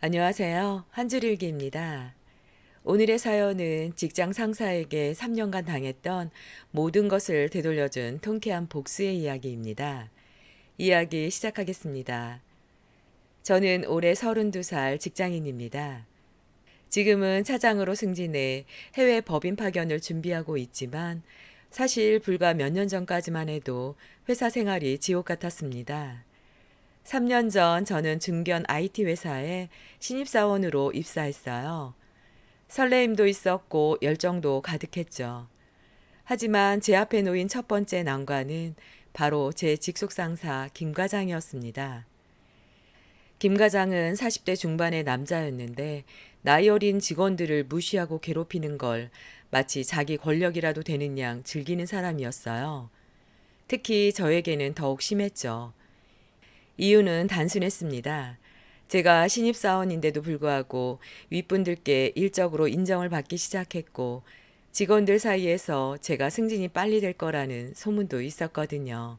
안녕하세요. 한줄일기입니다. 오늘의 사연은 직장 상사에게 3년간 당했던 모든 것을 되돌려준 통쾌한 복수의 이야기입니다. 이야기 시작하겠습니다. 저는 올해 32살 직장인입니다. 지금은 차장으로 승진해 해외 법인 파견을 준비하고 있지만 사실 불과 몇 년 전까지만 해도 회사 생활이 지옥 같았습니다. 3년 전 저는 중견 IT 회사에 신입사원으로 입사했어요. 설레임도 있었고 열정도 가득했죠. 하지만 제 앞에 놓인 첫 번째 난관은 바로 제 직속 상사 김 과장이었습니다. 김 과장은 40대 중반의 남자였는데 나이 어린 직원들을 무시하고 괴롭히는 걸 마치 자기 권력이라도 되는 양 즐기는 사람이었어요. 특히 저에게는 더욱 심했죠. 이유는 단순했습니다. 제가 신입사원인데도 불구하고 윗분들께 일적으로 인정을 받기 시작했고 직원들 사이에서 제가 승진이 빨리 될 거라는 소문도 있었거든요.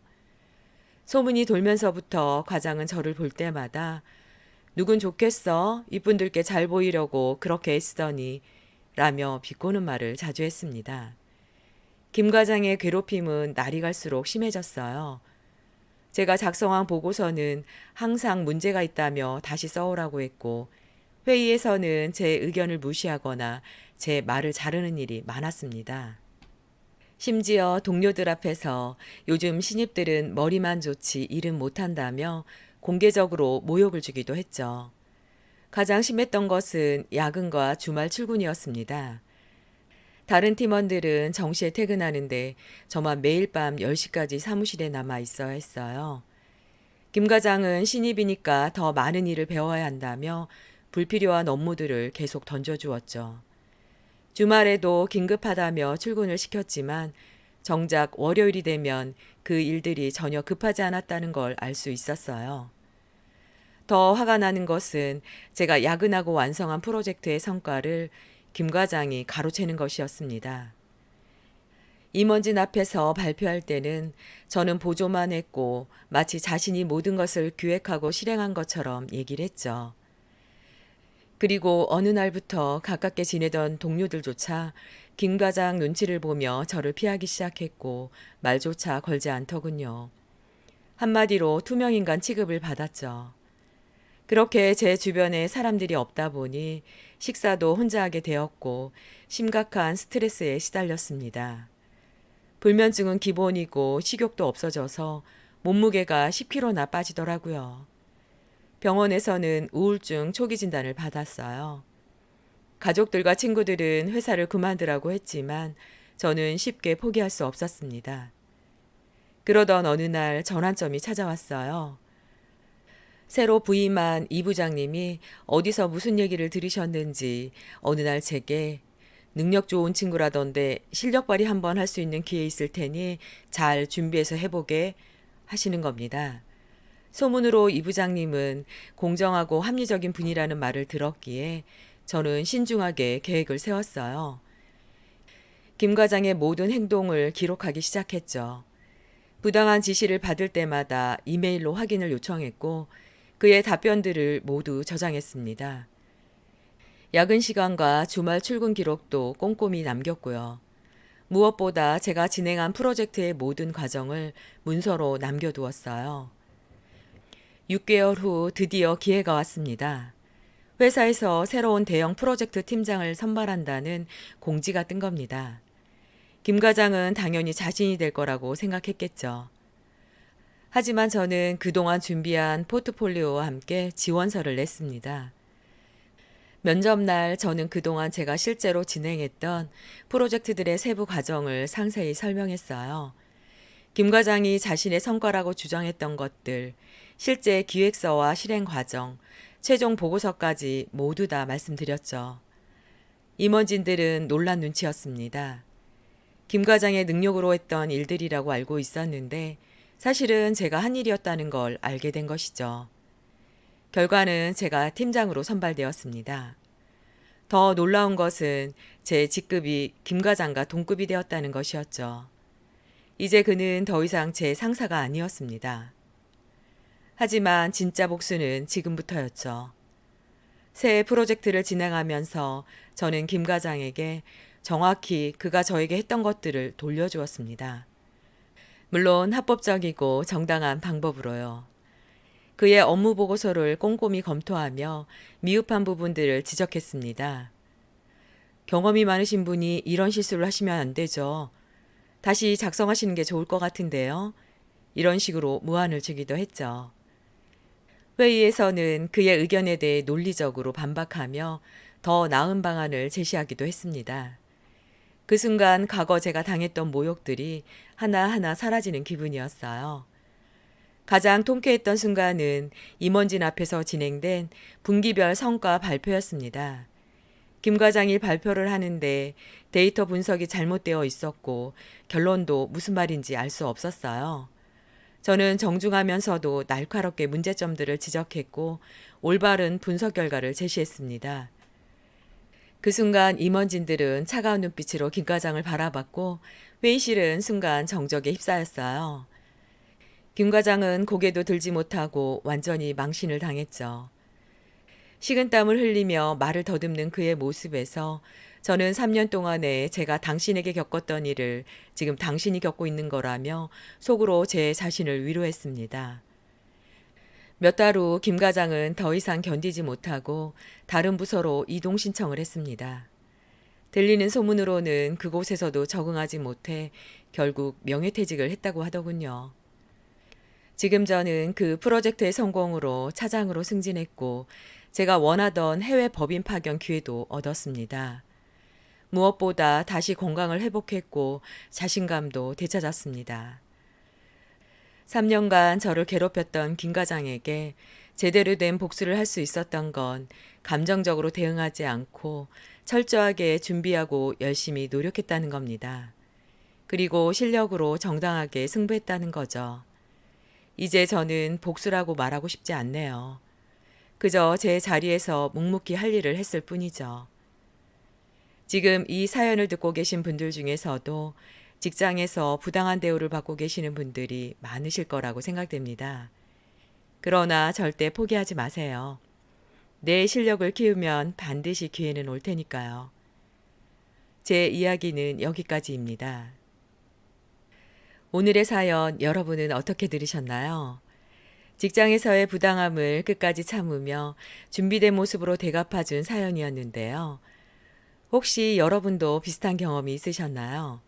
소문이 돌면서부터 과장은 저를 볼 때마다 누군 좋겠어? 윗분들께 잘 보이려고 그렇게 애쓰더니 라며 비꼬는 말을 자주 했습니다. 김 과장의 괴롭힘은 날이 갈수록 심해졌어요. 제가 작성한 보고서는 항상 문제가 있다며 다시 써오라고 했고 회의에서는 제 의견을 무시하거나 제 말을 자르는 일이 많았습니다. 심지어 동료들 앞에서 요즘 신입들은 머리만 좋지 일은 못한다며 공개적으로 모욕을 주기도 했죠. 가장 심했던 것은 야근과 주말 출근이었습니다. 다른 팀원들은 정시에 퇴근하는데 저만 매일 밤 10시까지 사무실에 남아 있어야 했어요. 김 과장은 신입이니까 더 많은 일을 배워야 한다며 불필요한 업무들을 계속 던져주었죠. 주말에도 긴급하다며 출근을 시켰지만 정작 월요일이 되면 그 일들이 전혀 급하지 않았다는 걸 알 수 있었어요. 더 화가 나는 것은 제가 야근하고 완성한 프로젝트의 성과를 김 과장이 가로채는 것이었습니다. 임원진 앞에서 발표할 때는 저는 보조만 했고 마치 자신이 모든 것을 기획하고 실행한 것처럼 얘기를 했죠. 그리고 어느 날부터 가깝게 지내던 동료들조차 김 과장 눈치를 보며 저를 피하기 시작했고 말조차 걸지 않더군요. 한마디로 투명인간 취급을 받았죠. 그렇게 제 주변에 사람들이 없다 보니 식사도 혼자 하게 되었고 심각한 스트레스에 시달렸습니다. 불면증은 기본이고 식욕도 없어져서 몸무게가 10kg나 빠지더라고요. 병원에서는 우울증 초기 진단을 받았어요. 가족들과 친구들은 회사를 그만두라고 했지만 저는 쉽게 포기할 수 없었습니다. 그러던 어느 날 전환점이 찾아왔어요. 새로 부임한 이 부장님이 어디서 무슨 얘기를 들으셨는지 어느 날 제게 능력 좋은 친구라던데 실력 발휘 한번 할 수 있는 기회 있을 테니 잘 준비해서 해보게 하시는 겁니다. 소문으로 이 부장님은 공정하고 합리적인 분이라는 말을 들었기에 저는 신중하게 계획을 세웠어요. 김 과장의 모든 행동을 기록하기 시작했죠. 부당한 지시를 받을 때마다 이메일로 확인을 요청했고 그의 답변들을 모두 저장했습니다. 야근 시간과 주말 출근 기록도 꼼꼼히 남겼고요. 무엇보다 제가 진행한 프로젝트의 모든 과정을 문서로 남겨두었어요. 6개월 후 드디어 기회가 왔습니다. 회사에서 새로운 대형 프로젝트 팀장을 선발한다는 공지가 뜬 겁니다. 김 과장은 당연히 자신이 될 거라고 생각했겠죠. 하지만 저는 그동안 준비한 포트폴리오와 함께 지원서를 냈습니다. 면접날 저는 그동안 제가 실제로 진행했던 프로젝트들의 세부 과정을 상세히 설명했어요. 김 과장이 자신의 성과라고 주장했던 것들, 실제 기획서와 실행 과정, 최종 보고서까지 모두 다 말씀드렸죠. 임원진들은 놀란 눈치였습니다. 김 과장의 능력으로 했던 일들이라고 알고 있었는데 사실은 제가 한 일이었다는 걸 알게 된 것이죠. 결과는 제가 팀장으로 선발되었습니다. 더 놀라운 것은 제 직급이 김 과장과 동급이 되었다는 것이었죠. 이제 그는 더 이상 제 상사가 아니었습니다. 하지만 진짜 복수는 지금부터였죠. 새 프로젝트를 진행하면서 저는 김 과장에게 정확히 그가 저에게 했던 것들을 돌려주었습니다. 물론 합법적이고 정당한 방법으로요. 그의 업무 보고서를 꼼꼼히 검토하며 미흡한 부분들을 지적했습니다. 경험이 많으신 분이 이런 실수를 하시면 안 되죠. 다시 작성하시는 게 좋을 것 같은데요. 이런 식으로 무안을 주기도 했죠. 회의에서는 그의 의견에 대해 논리적으로 반박하며 더 나은 방안을 제시하기도 했습니다. 그 순간 과거 제가 당했던 모욕들이 하나하나 사라지는 기분이었어요. 가장 통쾌했던 순간은 임원진 앞에서 진행된 분기별 성과 발표였습니다. 김 과장이 발표를 하는데 데이터 분석이 잘못되어 있었고 결론도 무슨 말인지 알 수 없었어요. 저는 정중하면서도 날카롭게 문제점들을 지적했고 올바른 분석 결과를 제시했습니다. 그 순간 임원진들은 차가운 눈빛으로 김 과장을 바라봤고 회의실은 순간 정적에 휩싸였어요. 김 과장은 고개도 들지 못하고 완전히 망신을 당했죠. 식은땀을 흘리며 말을 더듬는 그의 모습에서 저는 3년 동안에 제가 당신에게 겪었던 일을 지금 당신이 겪고 있는 거라며 속으로 제 자신을 위로했습니다. 몇 달 후 김 과장은 더 이상 견디지 못하고 다른 부서로 이동 신청을 했습니다. 들리는 소문으로는 그곳에서도 적응하지 못해 결국 명예퇴직을 했다고 하더군요. 지금 저는 그 프로젝트의 성공으로 차장으로 승진했고 제가 원하던 해외 법인 파견 기회도 얻었습니다. 무엇보다 다시 건강을 회복했고 자신감도 되찾았습니다. 3년간 저를 괴롭혔던 김 과장에게 제대로 된 복수를 할 수 있었던 건 감정적으로 대응하지 않고 철저하게 준비하고 열심히 노력했다는 겁니다. 그리고 실력으로 정당하게 승부했다는 거죠. 이제 저는 복수라고 말하고 싶지 않네요. 그저 제 자리에서 묵묵히 할 일을 했을 뿐이죠. 지금 이 사연을 듣고 계신 분들 중에서도 직장에서 부당한 대우를 받고 계시는 분들이 많으실 거라고 생각됩니다. 그러나 절대 포기하지 마세요. 내 실력을 키우면 반드시 기회는 올 테니까요. 제 이야기는 여기까지입니다. 오늘의 사연 여러분은 어떻게 들으셨나요? 직장에서의 부당함을 끝까지 참으며 준비된 모습으로 대갚아준 사연이었는데요. 혹시 여러분도 비슷한 경험이 있으셨나요?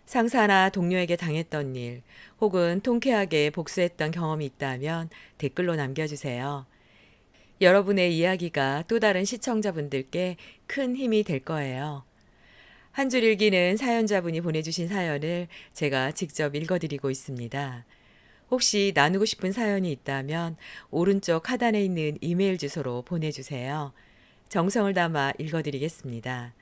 상사나 동료에게 당했던 일 혹은 통쾌하게 복수했던 경험이 있다면 댓글로 남겨주세요. 여러분의 이야기가 또 다른 시청자분들께 큰 힘이 될 거예요. 한 줄 일기는 사연자분이 보내주신 사연을 제가 직접 읽어드리고 있습니다. 혹시 나누고 싶은 사연이 있다면 오른쪽 하단에 있는 이메일 주소로 보내주세요. 정성을 담아 읽어드리겠습니다.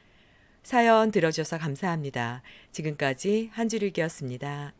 사연 들어주셔서 감사합니다. 지금까지 한 줄 읽기였습니다.